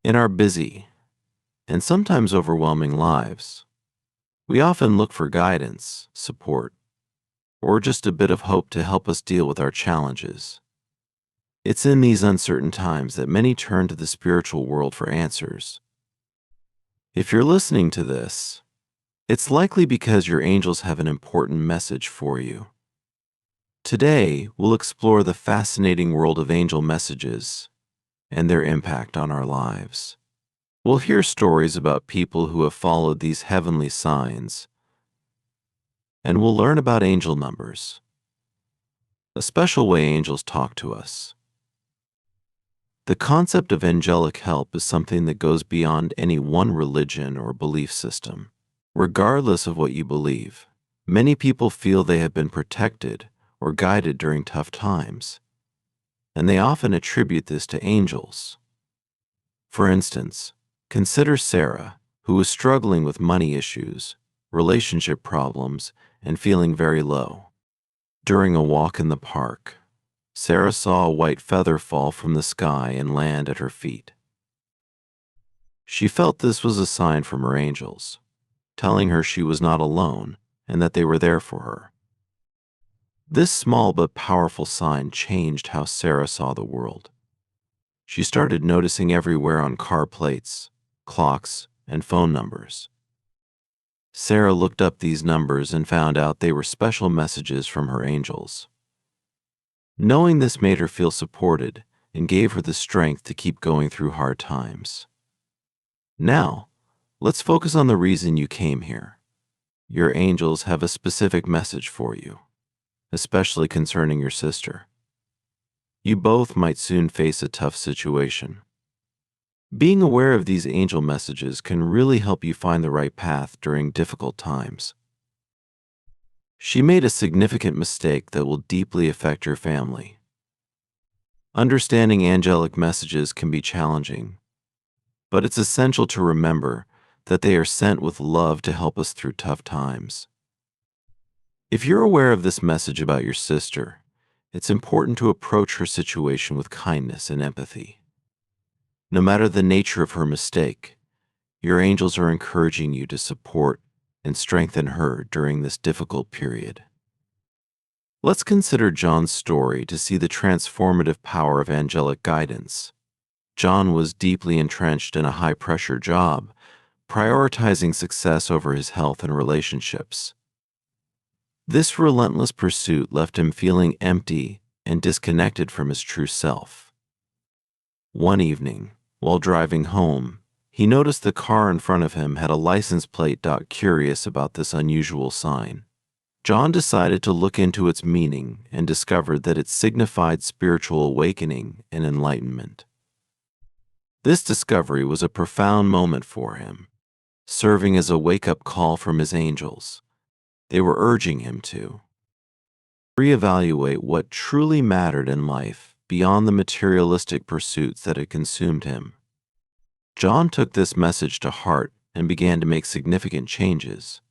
In our busy and sometimes overwhelming lives, we often look for guidance, support, or just a bit of hope to help us deal with our challenges. It's in these uncertain times that many turn to the spiritual world for answers. If you're listening to this, it's likely because your angels have an important message for you. Today, we'll explore the fascinating world of angel messages and their impact on our lives. We'll hear stories about people who have followed these heavenly signs, and we'll learn about angel numbers, a special way angels talk to us. The concept of angelic help is something that goes beyond any one religion or belief system. Regardless of what you believe, many people feel they have been protected or guided during tough times, and they often attribute this to angels. For instance, consider Sarah, who was struggling with money issues, relationship problems, and feeling very low. During a walk in the park, Sarah saw a white feather fall from the sky and land at her feet. She felt this was a sign from her angels, telling her she was not alone and that they were there for her. This small but powerful sign changed how Sarah saw the world. She started noticing everywhere on car plates, clocks, and phone numbers. Sarah looked up these numbers and found out they were special messages from her angels. Knowing this made her feel supported and gave her the strength to keep going through hard times. Now, let's focus on the reason you came here. Your angels have a specific message for you, especially concerning your sister. You both might soon face a tough situation. Being aware of these angel messages can really help you find the right path during difficult times. She made a significant mistake that will deeply affect your family. Understanding angelic messages can be challenging, but it's essential to remember that they are sent with love to help us through tough times. If you're aware of this message about your sister, it's important to approach her situation with kindness and empathy. No matter the nature of her mistake, your angels are encouraging you to support and strengthen her during this difficult period. Let's consider John's story to see the transformative power of angelic guidance. John was deeply entrenched in a high-pressure job, prioritizing success over his health and relationships. This relentless pursuit left him feeling empty and disconnected from his true self. One evening, while driving home, he noticed the car in front of him had a license plate. Curious about this unusual sign, John decided to look into its meaning and discovered that it signified spiritual awakening and enlightenment. This discovery was a profound moment for him, serving as a wake-up call from his angels. They were urging him to reevaluate what truly mattered in life beyond the materialistic pursuits that had consumed him. John took this message to heart and began to make significant changes.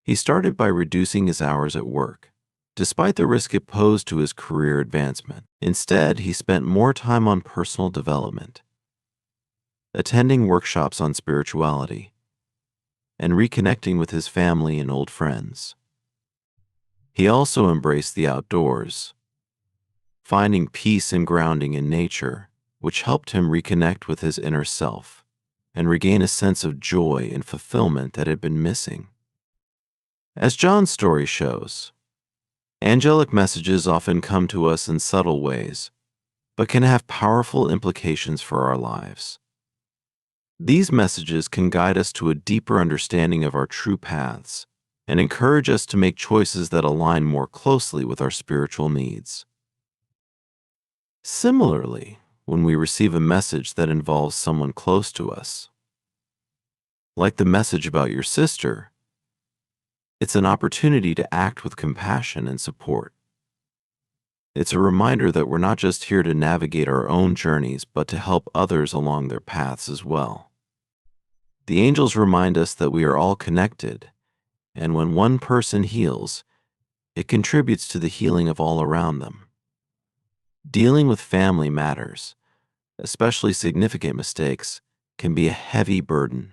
He started by reducing his hours at work, despite the risk it posed to his career advancement. Instead, he spent more time on personal development, attending workshops on spirituality, and reconnecting with his family and old friends. He also embraced the outdoors, finding peace and grounding in nature, which helped him reconnect with his inner self and regain a sense of joy and fulfillment that had been missing. As John's story shows, angelic messages often come to us in subtle ways, but can have powerful implications for our lives. These messages can guide us to a deeper understanding of our true paths and encourage us to make choices that align more closely with our spiritual needs. Similarly, when we receive a message that involves someone close to us, like the message about your sister, it's an opportunity to act with compassion and support. It's a reminder that we're not just here to navigate our own journeys, but to help others along their paths as well. The angels remind us that we are all connected, and when one person heals, it contributes to the healing of all around them. Dealing with family matters, especially significant mistakes, can be a heavy burden.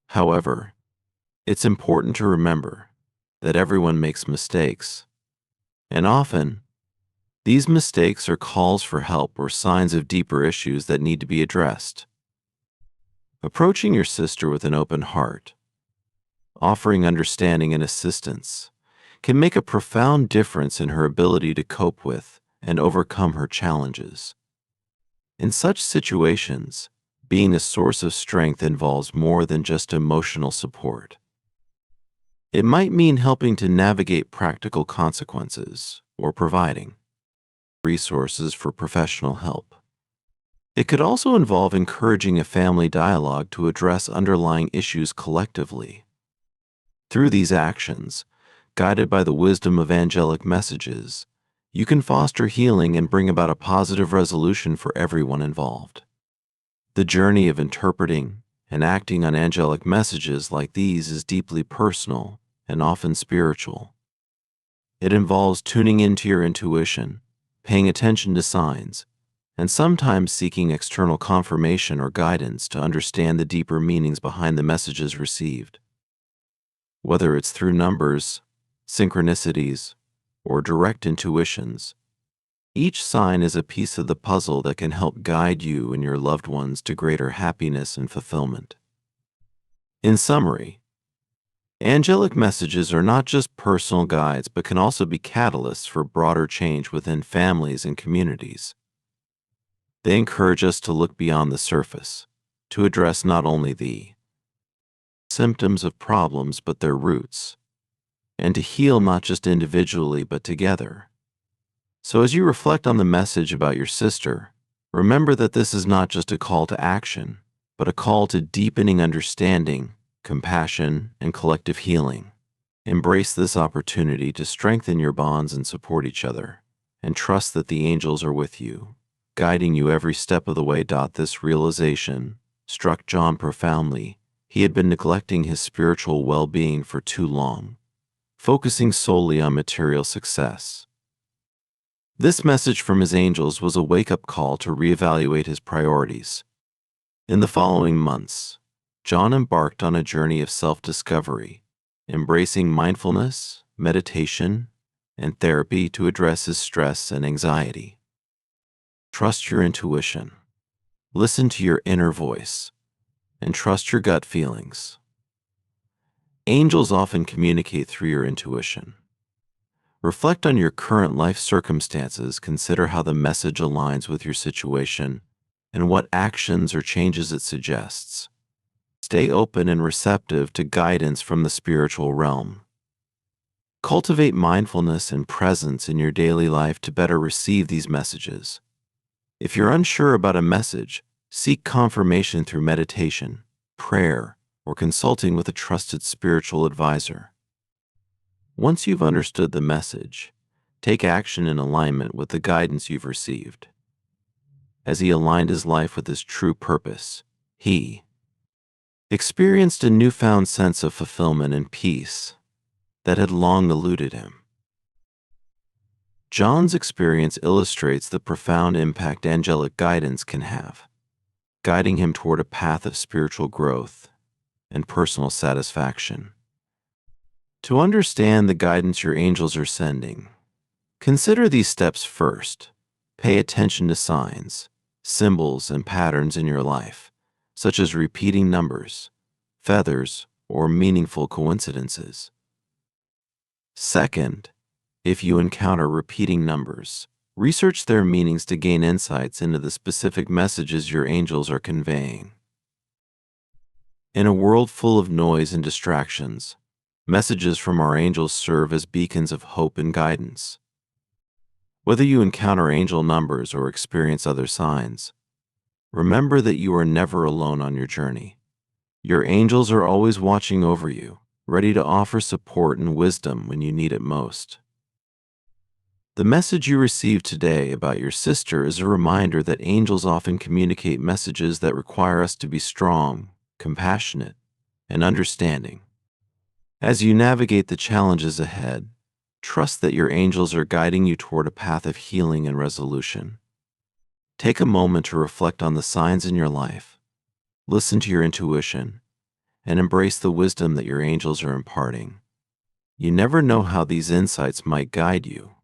However, it's important to remember that everyone makes mistakes, and often, these mistakes are calls for help or signs of deeper issues that need to be addressed. Approaching your sister with an open heart, offering understanding and assistance, can make a profound difference in her ability to cope with and overcome her challenges. In such situations, being a source of strength involves more than just emotional support. It might mean helping to navigate practical consequences or providing resources for professional help. It could also involve encouraging a family dialogue to address underlying issues collectively. Through these actions, guided by the wisdom of angelic messages, you can foster healing and bring about a positive resolution for everyone involved. The journey of interpreting and acting on angelic messages like these is deeply personal and often spiritual. It involves tuning into your intuition, paying attention to signs, and sometimes seeking external confirmation or guidance to understand the deeper meanings behind the messages received. Whether it's through numbers, synchronicities, or direct intuitions, each sign is a piece of the puzzle that can help guide you and your loved ones to greater happiness and fulfillment. In summary, angelic messages are not just personal guides but can also be catalysts for broader change within families and communities. They encourage us to look beyond the surface, to address not only the symptoms of problems but their roots, and to heal not just individually but together. So as you reflect on the message about your sister, remember that this is not just a call to action, but a call to deepening understanding, compassion, and collective healing. Embrace this opportunity to strengthen your bonds and support each other, and trust that the angels are with you, guiding you every step of the way. This realization struck John profoundly. He had been neglecting his spiritual well-being for too long, focusing solely on material success. This message from his angels was a wake-up call to reevaluate his priorities. In the following months, John embarked on a journey of self-discovery, embracing mindfulness, meditation, and therapy to address his stress and anxiety. Trust your intuition. Listen to your inner voice, and trust your gut feelings. Angels often communicate through your intuition. Reflect on your current life circumstances, consider how the message aligns with your situation, and what actions or changes it suggests. Stay open and receptive to guidance from the spiritual realm. Cultivate mindfulness and presence in your daily life to better receive these messages. If you're unsure about a message, seek confirmation through meditation, prayer, or consulting with a trusted spiritual advisor. Once you've understood the message, take action in alignment with the guidance you've received. As he aligned his life with his true purpose, he experienced a newfound sense of fulfillment and peace that had long eluded him. John's experience illustrates the profound impact angelic guidance can have, guiding him toward a path of spiritual growth and personal satisfaction. To understand the guidance your angels are sending, consider these steps first. Pay attention to signs, symbols, and patterns in your life, such as repeating numbers, feathers, or meaningful coincidences. Second, if you encounter repeating numbers, research their meanings to gain insights into the specific messages your angels are conveying. In a world full of noise and distractions, messages from our angels serve as beacons of hope and guidance. Whether you encounter angel numbers or experience other signs, remember that you are never alone on your journey. Your angels are always watching over you, ready to offer support and wisdom when you need it most. The message you received today about your sister is a reminder that angels often communicate messages that require us to be strong, compassionate, and understanding. As you navigate the challenges ahead, trust that your angels are guiding you toward a path of healing and resolution. Take a moment to reflect on the signs in your life Listen to your intuition and embrace the wisdom that your angels are imparting. You never know how these insights might guide you.